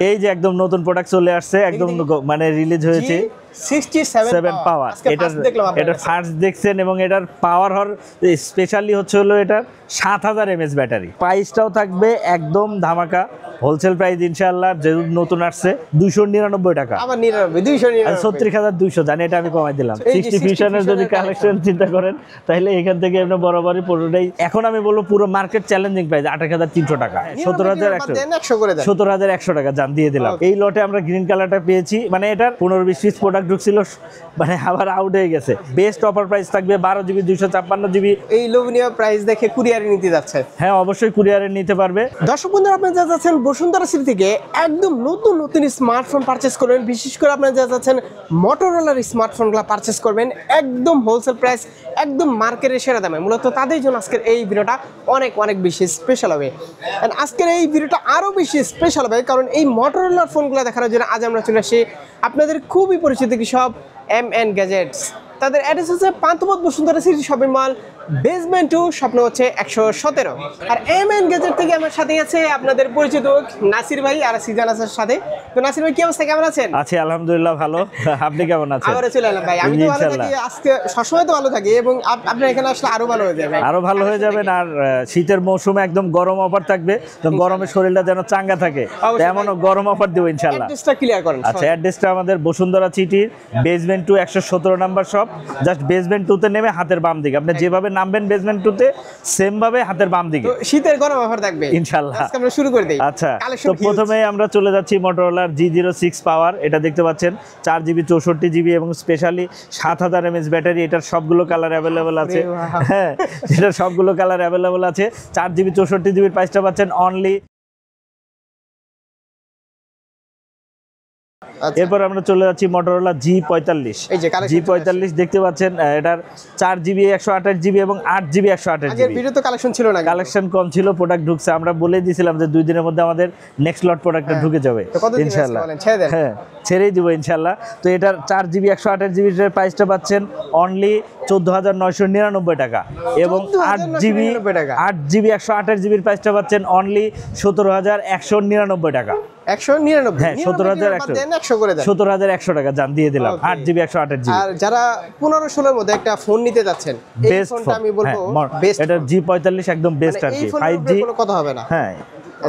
এই যে একদম নতুন প্রোডাক্ট চলে আসছে, একদম মানে রিলিজ হয়েছে 67 পাওয়ার। এটার ফার্স্ট দেখছেন এবং এটার পাওয়ার হর স্পেশালি হচ্ছে হলো এটার 7000 mAh ব্যাটারি। প্রাইসটাও থাকবে একদম ধামাকা হোলসেল প্রাইস ইনশাআল্লাহ, যেহেতু নতুন আসছে 299 টাকা। আবার 299 36200 জানি, এটা আমি কমাই দিলাম। 60 ফিউশনের যদি কালেকশন চিন্তা করেন তাহলে এখান থেকে আপনি বরাবরই পুরোটাই, এখন আমি বলবো পুরো মার্কেট চ্যালেঞ্জিং প্রাইস 28300 টাকা, 17100 টাকা জান দিয়ে দিলাম। এই লটে আমরা গ্রিন কালারটা পেয়েছি, মানে এটার 15-20 পিস প্রোডাক্ট ঢুকছিল, মানে আবার আউট হয়ে গেছে। বেস্ট অফার প্রাইস থাকবে 12GB 256GB। এই লোভনীয় প্রাইস দেখে কুরিয়ারে নিতে যাচ্ছে? হ্যাঁ অবশ্যই কুরিয়ারে নিতে পারবে। দর্শক বন্ধুরা, আপনারা যা যাচ্ছেন বসুন্ধরা সিটি থেকে একদম নতুন নতুন স্মার্টফোন পারচেস করবেন, বিশেষ করে আপনারা যা যাচ্ছেন মোটরোলার স্মার্টফোনগুলো পারচেস করবেন একদম হোলসেল প্রাইস, একদম মার্কেটের সেরা দামে। মূলত তাদের জন্য আজকের এই ভিডিওটা অনেক অনেক বেশি স্পেশাল হবে। এন্ড আজকের এই ভিডিওটা আরও বেশি স্পেশাল হবে কারণ এই মোটরোলার ফোনগুলো দেখার জন্য আজ আমরা চলে আসি আপনাদের খুবই পরিচিত কি সব MN গ্যাজেটস। তাদের অ্যাড্রেস হচ্ছে Panthapath Bashundhara city shopping mall, basement 2, স্বপ্ন হচ্ছে 117। আর MN গ্যাজেট থেকে আমার সাথে আছে আপনাদের পরিচিত নাসির ভাই আর সিজান আসার সাথে। তো নাসির ভাই কি অবস্থা, কেমন আছেন? আছি আলহামদুলিল্লাহ ভালো, আপনি কেমন আছেন? আবারও চলে এলাম ভাই, আমি তো ভালো থাকি, আজকে সবসময় তো ভালো থাকি এবং আপনার এখানে আসলে আরো ভালো হয়ে যাবে, আরো ভালো হয়ে যাবেন। আর শীতের মৌসুমে একদম গরম অফার থাকবে, তো গরমে শরীরটা যেন চাঙ্গা থাকে তেমনও গরম অফার দেব ইনশাআল্লাহ। অ্যাড্রেসটা ক্লিয়ার করেন। আচ্ছা, অ্যাড্রেসটা আমাদের বসুন্ধরা সিটির basement 2 117 number shop. Just basement 2 তে নেমে হাতের বাম দিকে, আপনি যেভাবে নামবেন বেসমেন্ট 2 তে সেম ভাবে হাতের বাম দিকে শীতের গরম অফার থাকবে ইনশাআল্লাহ। আজকে আমরা শুরু করে দেই। আচ্ছা, তো প্রথমে আমরা চলে যাচ্ছি মোটরোলার G06 পাওয়ার। এটা দেখতে পাচ্ছেন 4GB 64GB এবং স্পেশালি 7000 mAh ব্যাটারি। এটার সবগুলো কালার অ্যাভেলেবল আছে। হ্যাঁ, এটার সবগুলো কালার অ্যাভেলেবল আছে। 4GB 64GB প্রাইসটা পাচ্ছেন অনলি। এরপর আমরা চলে যাচ্ছি মোটরোলা G45। G45 দেখতে পাচ্ছেন, এটার 4GB 128GB এবং 8GB 128GB। আগের ভিডিওতে কালেকশন ছিল না, কালেকশন কম ছিল, প্রোডাক্ট ঢুকছে। আমরা বলে দিয়েছিলাম যে 2 দিনের মধ্যে আমাদের নেক্সট লট প্রোডাক্টটা ঢুকে যাবে ইনশাআল্লাহ। হ্যাঁ, ছেড়েই দিব ইনশাআল্লাহ। তো এটার 4GB 128GB এর প্রাইসটা পাচ্ছেন অনলি 14999 টাকা এবং 8GB 128GB এর প্রাইসটা পাচ্ছেন অনলি 17199 টাকা। 199? হ্যাঁ, 17100 টাকা জান দিয়ে দিলাম। 8GB 128GB। আর যারা 15-16 এর মধ্যে একটা ফোন নিতে যাচ্ছেন, এই ফোনটা আমি বলবো বেস্ট। এটা G45 একদম বেস্ট আর কি, 5G কোনো কথা হবে না। হ্যাঁ।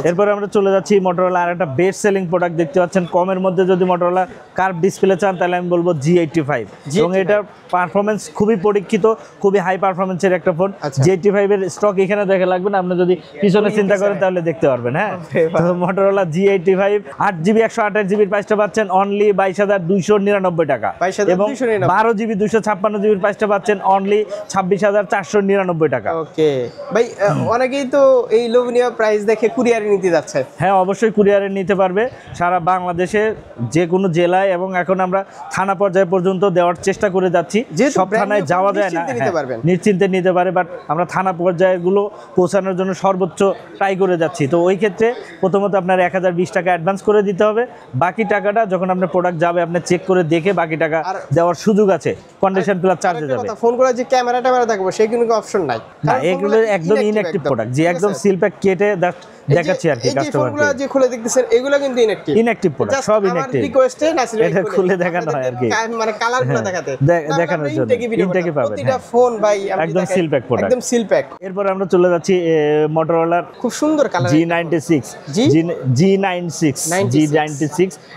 এরপরে আমরা চলে যাচ্ছি মোটরোলা আর একটা বেস্ট সেলিং প্রোডাক্ট দেখতে পাচ্ছেন কমের মধ্যে। যদি মোটরোলা কার্ভ ডিসপ্লে চান তাহলে আমি বলবো G85, এবং এটার পারফরমেন্স খুবই পরীক্ষিত, খুবই হাই পারফরমেন্সের একটা ফোন। G85 এর স্টক এখানে দেখা লাগবে না, আপনি যদি পিছনে চিন্তা করেন তাহলে দেখতে পারবেন। হ্যাঁ, তো মোটরোলা G85 8GB 128GB এর প্রাইসটা পাচ্ছেন অনলি 22299 টাকা এবং 12GB 256GB এর প্রাইসটা পাচ্ছেন অনলি 26499 টাকা। ওকে ভাই, অনেকেই তো এই লোভনীয় প্রাইস দেখে কুরিয়ারে নিতে যাচ্ছে। হ্যাঁ অবশ্যই কুরিয়ারে নিতে পারবে সারা বাংলাদেশে যে কোনো জেলায়, এবং এখন আমরা থানা পর্যায়ে পর্যন্ত দেওয়ার চেষ্টা করে যাচ্ছি। সব থানায় যাওয়া যায় না, নিশ্চিন্তে নিতে পারে, বাট আমরা থানা পর্যায়েগুলো পৌঁছানোর জন্য সর্বোচ্চ ট্রাই করে যাচ্ছি। তো ওই ক্ষেত্রে প্রথমত আপনার 1020 টাকা অ্যাডভান্স করে দিতে হবে। বাকি টাকাটা যখন আপনার প্রোডাক্ট যাবে আপনি চেক করে দেখে বাকি টাকা দেওয়ার সুযোগ আছে, কন্ডিশন প্লাস চার্জে যাবে। ফোনগুলো যে ক্যামেরা থাকবে সেই কোনো অপশন নাই, না এগুলো একদম ইনঅ্যাক্টিভ প্রোডাক্ট, যে একদম সিল প্যাক কেটে দেখাচ্ছি আর কি কাস্টমারকে। যে খুলে দেখতেছেন এগুলো কিন্তু ইনঅ্যাক্টিভ প্রোডাক্ট, সব ইনঅ্যাক্টিভ। রিকোয়েস্টে নাসির এটা খুলে দেখানো হয় আর কি, মানে কালারগুলো দেখাতে দেখানোর জন্য। ইনটেকই পাবেন প্রতিটা ফোন ভাই একদম সিল প্যাক প্রোডাক্ট, একদম সিল প্যাক। এরপর আমরা চলে যাচ্ছি মোটরোলার খুব সুন্দর কালার G96।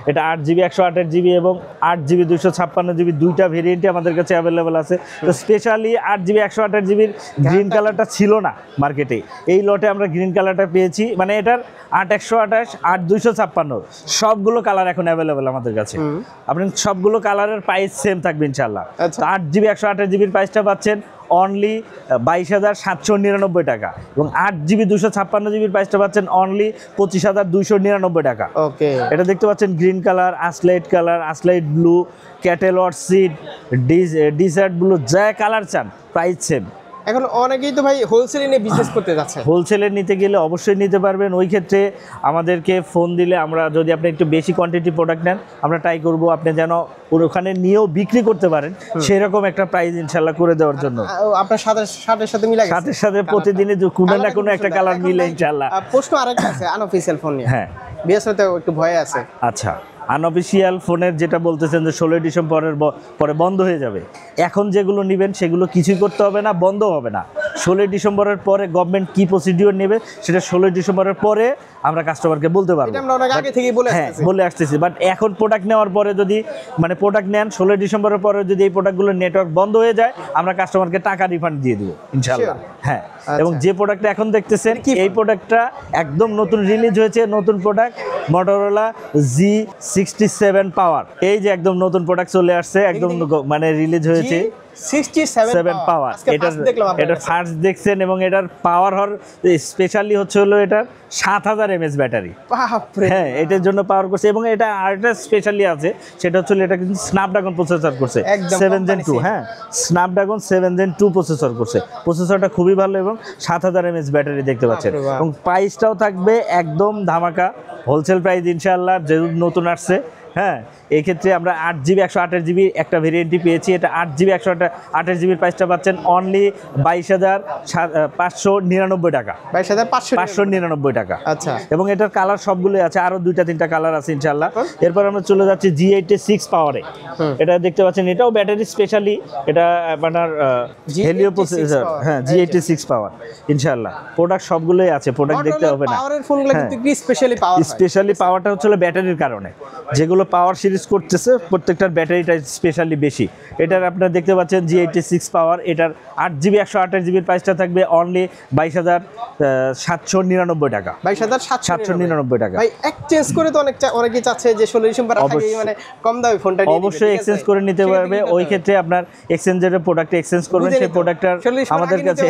এটা 8GB 128GB এবং 8GB 256GB দুইটা ভেরিয়েন্টে আমাদের কাছে অ্যাভেলেবল আছে। তো স্পেশালি 8GB 128GB গ্রিন কালারটা ছিল না মার্কেটে, এই লটে আমরা গ্রিন কালারটা পেয়েছি। মানে এটার 8128, 8256 সবগুলো কালার এখন অ্যাভেলেবেল আমাদের কাছে। আপনি সবগুলো কালারের প্রাইস সেম থাকবে ইনশাআল্লাহ। 8GB 128GB প্রাইসটা পাচ্ছেন অনলি 22799 টাকা এবং 8GB 256GB প্রাইসটা পাচ্ছেন অনলি 25299 টাকা। ওকে, এটা দেখতে পাচ্ছেন গ্রিন কালার, আসলাইট ব্লু, ক্যাটেলওয়ার সিড, ডিসার্ট ব্লু, যা কালার চান প্রাইস সেম। এখন অনেকেই তো ভাই হোলসেলে নিয়ে বিজনেস করতে যাচ্ছে। হোলসেলে নিতে গেলে অবশ্যই নিতে পারবেন। ওই ক্ষেত্রে আমাদেরকে ফোন দিলে আমরা, যদি আপনি একটু বেশি কোয়ান্টিটি প্রোডাক্ট নেন, আমরা ট্রাই করব আপনি যেন ওখানে নিয়েও বিক্রি করতে পারেন সেরকম একটা প্রাইস ইনশাল্লাহ করে দেওয়ার জন্য। আপনার শার্টের সাথে মিলা গেছে? সাথে সাথে প্রতিদিনই কোনো না কোনো একটা কালার মিলে ইনশাল্লাহ। প্রশ্ন আরেকটা আছে আনঅফিশিয়াল ফোন নিয়ে। হ্যাঁ, বিএসএ তো একটু ভয় আছে। আচ্ছা, আনঅফিসিয়াল ফোনের যেটা বলতেছেন যে 16 ডিসেম্বরের পরে বন্ধ হয়ে যাবে, এখন যেগুলো নেবেন সেগুলো কিছুই করতে হবে না, বন্ধ হবে না। 16 ডিসেম্বরের পরে গভর্নমেন্ট কি প্রসিডিওর নেবে সেটা 16 ডিসেম্বরের পরে আমরা কাস্টমারকে বলতে পারবো। এটা আমরা অনেক আগে থেকেই বলে হ্যাঁ, আসতেছি। বলে আসতেছি। বাট এখন প্রোডাক্ট নেওয়ার পরে যদি মানে প্রোডাক্ট নেন 16 ডিসেম্বরের পরে যদি এই প্রোডাক্টগুলোর নেটওয়ার্ক বন্ধ হয়ে যায়, আমরা কাস্টমারকে টাকা রিফান্ড দিয়ে দিব ইনশাআল্লাহ। হ্যাঁ, এবং যে প্রোডাক্টটা এখন দেখতেছেন এই প্রোডাক্টটা একদম নতুন রিলিজ হয়েছে, নতুন প্রোডাক্ট Motorola G67 পাওয়ার। এই যে একদম নতুন প্রোডাক্ট চলে আসছে, একদম মানে রিলিজ হয়েছে G67 পাওয়ার। এটা ফার্স্ট দেখছেন, এবং এটার পাওয়ার স্পেশালি হচ্ছে হলো এটার 7000 mAh ব্যাটারি। হ্যাঁ, এটার জন্য পাওয়ার করছে, এবং এটা আরেকটা স্পেশালি আছে, সেটা হচ্ছে এটা কিন্তু স্ন্যাপড্রাগন প্রসেসর করছে 7 Gen 2। হ্যাঁ, স্ন্যাপড্রাগন 7 Gen 2 প্রসেসর করছে। প্রসেসরটা খুবই ভালো, এবং 7000 mAh ব্যাটারি দেখতে পাচ্ছেন, এবং প্রাইসটাও থাকবে একদম ধামাকা হোলসেল প্রাইস ইনশাআল্লাহ, যেহেতু নতুন আসছে। হ্যাঁ, এই ক্ষেত্রে আমরা 8GB 128GB একটা ভেরিয়েন্টই পেয়েছি। এটা 8GB 128GB প্রাইসটা পাচ্ছেন অনলি 22,599 টাকা। 22,599 টাকা। আচ্ছা, এবং এটার কালার সবগুলোই আছে, আরো 2-3টা কালার আছে ইনশাআল্লাহ। এরপর আমরা চলে যাচ্ছি G86 পাওয়ারে। এটা দেখতে পাচ্ছেন, এটাও ব্যাটারি স্পেশালি, এটা আপনার হেলিও প্রসেসর। হ্যাঁ, G86 পাওয়ার ইনশাআল্লাহ। প্রোডাক্ট সবগুলোই আছে, প্রোডাক্ট দেখতে হবে না। পাওয়ারের ফোনগুলো কিন্তু স্পেশালি পাওয়ার হয়। স্পেশালি পাওয়ারটা হচ্ছে ব্যাটারির কারণে, যেগুলো পাওয়ার সিরিজ করতেছে প্রত্যেকটার ব্যাটারিটা স্পেশালি বেশি। এটার আপনারা দেখতে পাচ্ছেন G86 পাওয়ার। এটার 8GB 128GB প্রাইসটা থাকবে অনলি 22,799 টাকা। 22,799 টাকা। ভাই এক্সচেঞ্জ করে তো অনেকেই চাচ্ছে যে 16 ডিসেম্বর আগে মানে কম দামে ফোনটা নিয়ে অবশ্যই এক্সচেঞ্জ করে নিতে পারবে। ওই ক্ষেত্রে আপনার এক্সচেঞ্জের প্রোডাক্ট এক্সচেঞ্জ করবেন, সেই প্রোডাক্টটার আমাদের কাছে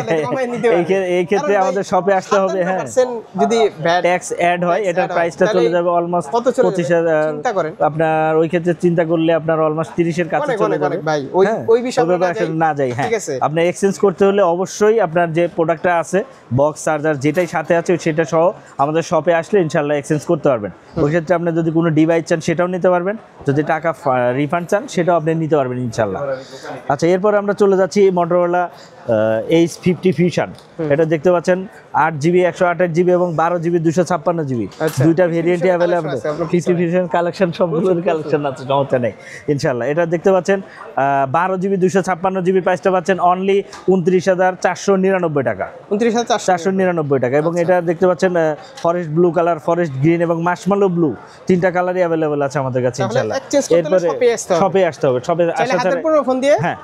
এই ক্ষেত্রে আমাদের শপে আসতে হবে। হ্যাঁ, যদি ট্যাক্স অ্যাড হয় এটার প্রাইসটা চলে যাবে অলমোস্ট 25,000। চিন্তা করেন, আপনার ওই ক্ষেত্রে চিন্তা করলে আপনার অলমোস্ট 30-এর কাছে চলে যাবে ভাই। ওই বিষয়ে না যাই। হ্যাঁ, আপনি এক্সচেঞ্জ করতে হলে অবশ্যই আপনার যে প্রোডাক্টটা আছে, বক্স চার্জার যেটাই সাথে আছে সেটা সহ আমাদের শপে আসলে ইনশাআল্লাহ এক্সচেঞ্জ করতে পারবেন। ওই ক্ষেত্রে আপনি যদি কোনো ডিভাইস চান সেটাও নিতে পারবেন, যদি টাকা রিফান্ড চান সেটাও আপনি নিতে পারবেন ইনশাআল্লাহ। আচ্ছা, এরপর আমরা চলে যাচ্ছি Motorola H50 Fusion। এটা দেখতে পাচ্ছেন 8GB 128GB এবং 12GB 256GB দুইটা ভেরিয়েন্টই অ্যাভেলেবল। 50 Fusion কালেকশন সবগুলোর কালেকশন আছে, সমস্যা নেই ইনশাআল্লাহ। এটা দেখতে পাচ্ছেন 12GB 256GB প্রাইসটা পাচ্ছেন অনলি 29,499 টাকা। 29,499 টাকা। এবং এটা দেখতে পাচ্ছেন forest blue colour, forest green এবং মার্শম্যালো ব্লু, তিনটা কালারই অ্যাভেলেবল আছে আমাদের কাছে ইনশাআল্লাহ। এরপরে শপে আসতে হবে। শপে আসার সাথে ফোন দিয়ে হ্যাঁ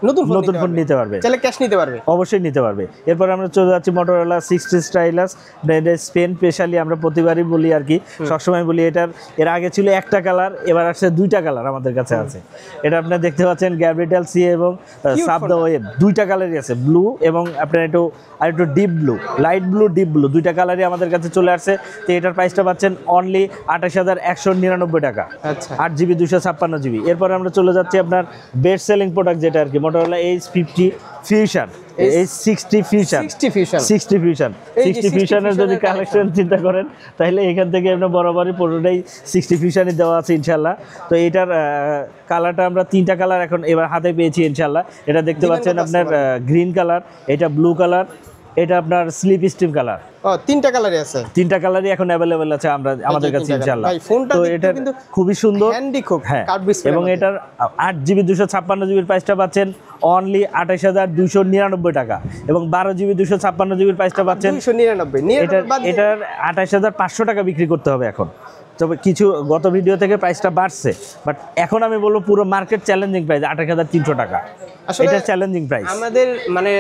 নতুন ফোন নিতে পারবে, চাইলে ক্যাশ নিতে পারবে, অবশ্যই নিতে পারবে। এরপর আমরা চলে যাচ্ছি Motorola 60 স্টাইলাস স্পেন স্পেশালি। আমরা প্রতিবারই বলি আর কি, সবসময় বলি, এর আগে ছিল একটা কালার, এবার আসছে দুইটা কালার আমাদের কাছে আছে। এটা আপনারা দেখতে পাচ্ছেন গ্যাব্রিটাল সি এবং সাব দ্য ওয়েব, দুইটা কালারই আছে, ব্লু এবং আপনার একটু deep blue, light blue, deep blue, দুইটা কালারই আমাদের কাছে চলে আসছে। তো এটার প্রাইসটা পাচ্ছেন অনলি 28,199 টাকা। 8GB 256GB। এরপর আমরা চলে যাচ্ছি আপনার বেস্ট সেলিং প্রোডাক্ট যেটা আর কি, Motorola H50 Fusion, H60 Fusion, 60 Fusion-এর যদি কালেকশন চিন্তা করেন তাহলে এখান থেকে আপনার বরাবরই পুরোটাই 60 Fusion-ই দেওয়া আছে ইনশাআল্লাহ। তো এটার কালারটা আমরা তিনটা কালার এখন এবার হাতে পেয়েছি ইনশাআল্লাহ। এটা দেখতে পাচ্ছেন আপনার গ্রিন কালার, এটা ব্লু কালার, এটা আপনার স্লিপ স্টিম কালার। তিনটা কালারই আছে, তিনটা কালারই এখন অ্যাভেলেবল আছে আমাদের কাছে ইনশাআল্লাহ। তো এটা খুবই সুন্দর, হ্যাঁ। এবং এটার 8GB 256GB প্রাইসটা পাচ্ছেন অনলি 28,299 টাকা, এবং 12GB 256GB প্রাইসটা পাচ্ছেন 299। এটার 28,500 টাকা বিক্রি করতে হবে এখন। তবে কিছু গত ভিডিও থেকে প্রাইসটা বাড়ছে, বাট এখন আমি বলবো পুরো মার্কেট চ্যালেঞ্জিং প্রাইস 28,300 টাকা। এটা চ্যালেঞ্জিং প্রাইস আমাদের, মানে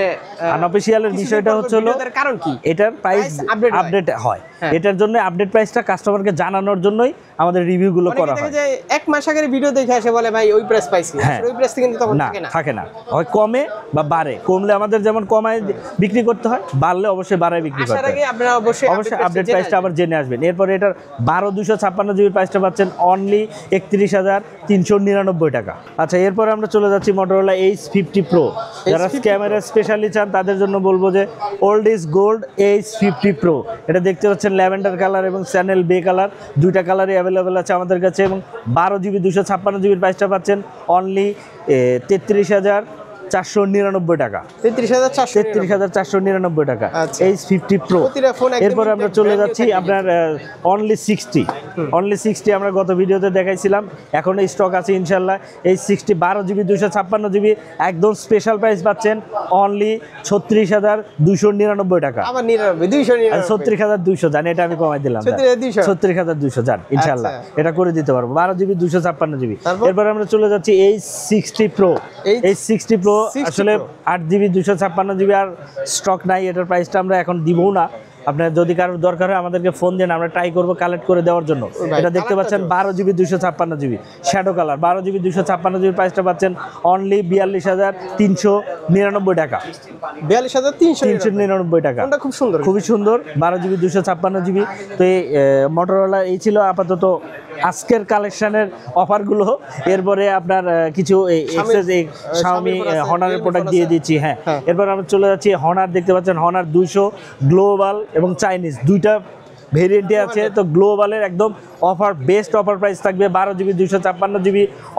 আনঅফিশিয়ালের বিষয়টা হচ্ছে হলো কারণ কি, এটার প্রাইস আপডেট হয়। হ্যাঁ। এটার জন্য আপডেট প্রাইসটা কাস্টমারকে জানানোর জন্যই আমাদের রিভিউগুলো অনেকে করা দেখে হয়। যে এক মাস আগের ভিডিও দেখে আসে বলে ভাই ওই প্রাইস পাইছি, হ্যাঁ। আসলে ওই প্রাইস কিন্তু তখন না থাকে না। থাকে না, হয় কমে বা বাড়ে। কমলে আমাদের যেমন কমায় বিক্রি করতে হয়, বাড়লে অবশ্যই বাড়ায় বিক্রি করতে আসার হয়। আগে আপনারা অবশ্যই আপডেট প্রাইসটা আবার জেনে আসবেন। এরপরে এটার 12/256 জিবির প্রাইসটা পাচ্ছেন অনলি 31,399 টাকা। আচ্ছা, এরপরে আমরা চলে যাচ্ছি মোটরোলা H50 Pro। যারা H50 ক্যামেরা স্পেশালি চান তাদের জন্য বলবো যে old is gold H50 Pro। এটা দেখতে পাচ্ছেন ল্যাভেন্ডার কালার এবং স্যানেল বে কালার, দুইটা কালারই অ্যাভেলেবেল আছে আমাদের কাছে। এবং 12GB 256 জিবির প্রাইসটা পাচ্ছেন অনলি 33,499 টাকা। 33,499 টাকা আচ্ছা। H50 Pro। প্রতিটা ফোন একদম এরপর আমরা intact, চলে brand new যাচ্ছি থাকে। আপনার অনলি 60 আমরা গত ভিডিওতে দেখাইছিলাম, এখন স্টক আছে ইনশাল্লাহ। এই 60 12GB 256GB একদম স্পেশাল প্রাইস পাচ্ছেন অনলি 36,299 টাকা। আবার 99 299 36,200 জানি, এটা আমি কমাই দিলাম 36,200 36,200 জান ইনশাল্লাহ, আচ্ছা। এটা করে দিতে পারবো 12GB 256GB। তারপর? এরপর আমরা চলে যাচ্ছি H60 Pro। H60 Pro 60 আসলে Pro 8GB 256GB আর স্টক নাই, এটার প্রাইসটা আমরা এখন দিবও না। আপনার যদি কারোর দরকার হয় আমাদেরকে ফোন দেন, আমরা ট্রাই করবো কালেক্ট করে দেওয়ার জন্য। ভাই, এটা দেখতে পাচ্ছেন 12GB 256GB shadow colour, 12GB 256GB প্রাইসটা পাচ্ছেন অনলি 42,399 টাকা। 42,399 টাকা। ফোনটা খুব সুন্দর, খুবই সুন্দর 12GB 256GB। তো এই মোটরোলা এই ছিল আপাতত আজকের কালেকশনের অফারগুলো। এরপরে আপনার কিছু Xiaomi হনারের প্রোডাক্ট দিয়ে দিচ্ছি। হ্যাঁ, এরপর আমরা চলে যাচ্ছি হনার। দেখতে পাচ্ছেন হনার 200 গ্লোবাল এবং চাইনিজ দুইটা ভেরিয়েন্টে আছে। তো গ্লোবালের একদম অফার, বেস্ট অফার প্রাইস থাকবে 12GB 256GB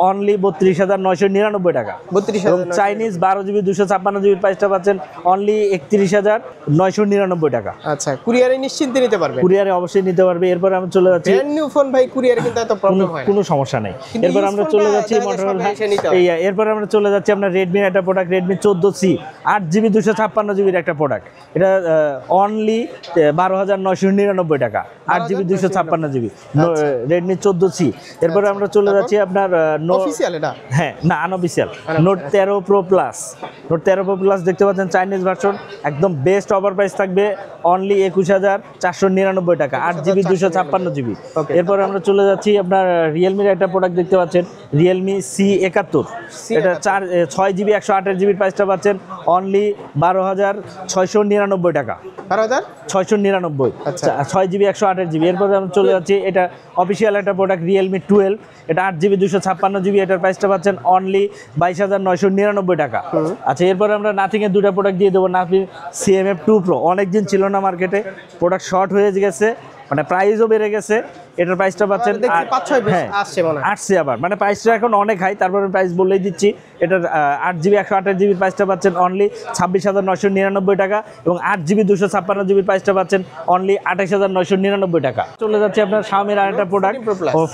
অনলি 32,999 টাকা। 32,999 এবং চাইনিজ 12GB 256GB প্রাইসটা পাচ্ছেন অনলি 31,999 টাকা। আচ্ছা, কুরিয়ারে নিশ্চিন্তে নিতে পারবেন, কুরিয়ারে অবশ্যই নিতে পারবে। এরপর আমরা চলে যাচ্ছি, ব্র্যান্ড নিউ ফোন ভাই কুরিয়ারে কিন্তু এত প্রবলেম হয় না। কোনো সমস্যা নাই। কিন্তু এরপর এই আমরা ফোনটা চলে যাচ্ছি জায়গায় মোটরোলা, সবাই এসে নিতে হবে। এরপর আমরা চলে যাচ্ছি আপনার রেডমির একটা প্রোডাক্ট, রেডমি 14C 8GB 256GBর একটা প্রোডাক্ট। এটা অনলি 12,999 টাকা, 8GB 256GB রেডমি 14C। এরপরে আমরা চলে যাচ্ছি আপনার অফিসিয়াল এটা, হ্যাঁ না unofficial note 13 Pro Plus। Note 13 Pro Plus দেখতে পাচ্ছেন চাইনিজ ভার্সন, একদম বেস্ট অফার প্রাইস থাকবে অনলি 21,499 টাকা, 8GB 256GB। এরপর আমরা চলে যাচ্ছি আপনার রিয়েলমির একটা প্রোডাক্ট দেখতে পাচ্ছেন, রিয়েলমি C71। এটা 6GB 128GBর প্রাইসটা পাচ্ছেন অনলি 12,699 টাকা, 12,699 আচ্ছা। 6GB 128GB। এরপরে আমরা চলে যাচ্ছি, এটা অফিসিয়াল একটা প্রোডাক্ট রিয়েলমি 12। এটা 8GB 256GB, এটার প্রাইসটা পাচ্ছেন অনলি 22,999 টাকা। আচ্ছা, এরপরে আমরা নাথিং এর দুটো প্রোডাক্ট দিয়ে দেবো। নাথিং CMF2 Pro অনেকদিন ছিল না মার্কেটে, প্রোডাক্ট শর্ট হয়ে গেছে, মানে প্রাইসও বেড়ে গেছে। এটার প্রাইসটা পাচ্ছেন দেখছি 5-6 পিস হ্যাঁ আসছে মনে হয়, আসছে আবার, মানে প্রাইসটা এখন অনেক হাই, তারপরে প্রাইস বলেই দিচ্ছি। এটার 8GB 128GB প্রাইসটা পাচ্ছেন অনলি 26,999 টাকা এবং 8GB 256GBর প্রাইসটা পাচ্ছেন অনলি 28,999 টাকা। চলে যাচ্ছে আপনার Xiaomi আরেকটা প্রোডাক্ট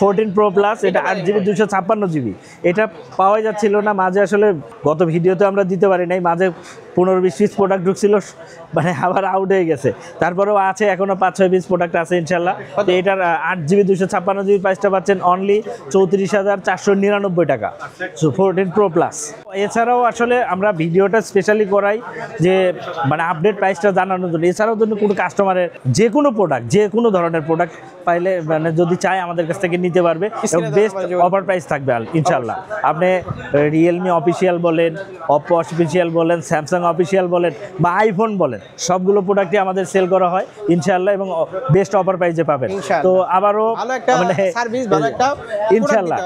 14 Pro Plus। এটা 8GB 256GB। এটা পাওয়া যাচ্ছিল না মাঝে, আসলে গত ভিডিওতে আমরা দিতে পারি নাই, মাঝে 15-20 পিস প্রোডাক্ট ঢুকছিল, মানে আবার আউট হয়ে গেছে। তারপরেও আছে, এখনো 5-6 পিস প্রোডাক্ট আছে ইনশাল্লাহ। তো এটার 8GB 256GB প্রাইসটা পাচ্ছেন অনলি 34,499 টাকা, 14 Pro Plus। এছাড়াও আসলে আমরা ভিডিওটা স্পেশালি করাই যে মানে আপডেট প্রাইসটা জানানোর জন্য। এছাড়াও যদি কোনো কাস্টমারের যে কোনো প্রোডাক্ট, যে কোনো ধরনের প্রোডাক্ট পাইলে, মানে যদি চায় আমাদের কাছ থেকে নিতে পারবে এবং বেস্ট অফার প্রাইস থাকবে ইনশাল্লাহ। আপনি রিয়েলমি অফিসিয়াল বলেন, অপো অফিসিয়াল বলেন, স্যামসাং অফিসিয়াল বলেন বা আইফোন বলেন, সবগুলো প্রোডাক্টই আমাদের সেল করা হয় ইনশাল্লাহ এবং বেস্ট অফার প্রাইসে পাবেন। তো আবারও মানে ইনশাল্লাহ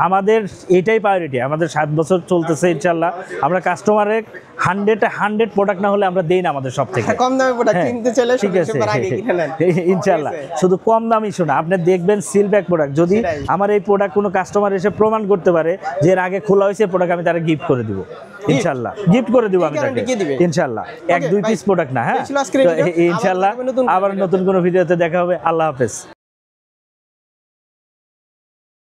আমাদের এটাই প্রায়োরিটি, আমাদের 7 বছর চলতেছে ইনশাল্লাহ। আমরা কাস্টমারের 100 প্রোডাক্ট না হলে আমরা দেই না আমাদের সব থেকে কম দামে প্রোডাক্ট কিনতে চাইলে ঠিক আছে আগে কিনে নেন ইনশাল্লাহ। শুধু কম দামই শোনা, আপনি দেখবেন সিল ব্যাক প্রোডাক্ট, যদি আমার এই প্রোডাক্ট কোনো কাস্টমার এসে প্রমাণ করতে পারে যে এর আগে খোলা হয়েছে প্রোডাক্ট, আমি তারা গিফট করে দিব ইনশাল্লাহ, গিফট করে দিব আমি তাকে ইনশাল্লাহ। 1-2 পিস প্রোডাক্ট না, হ্যাঁ ইনশাল্লাহ। আবার নতুন কোনো ভিডিওতে দেখা হবে। আল্লাহ হাফেজ।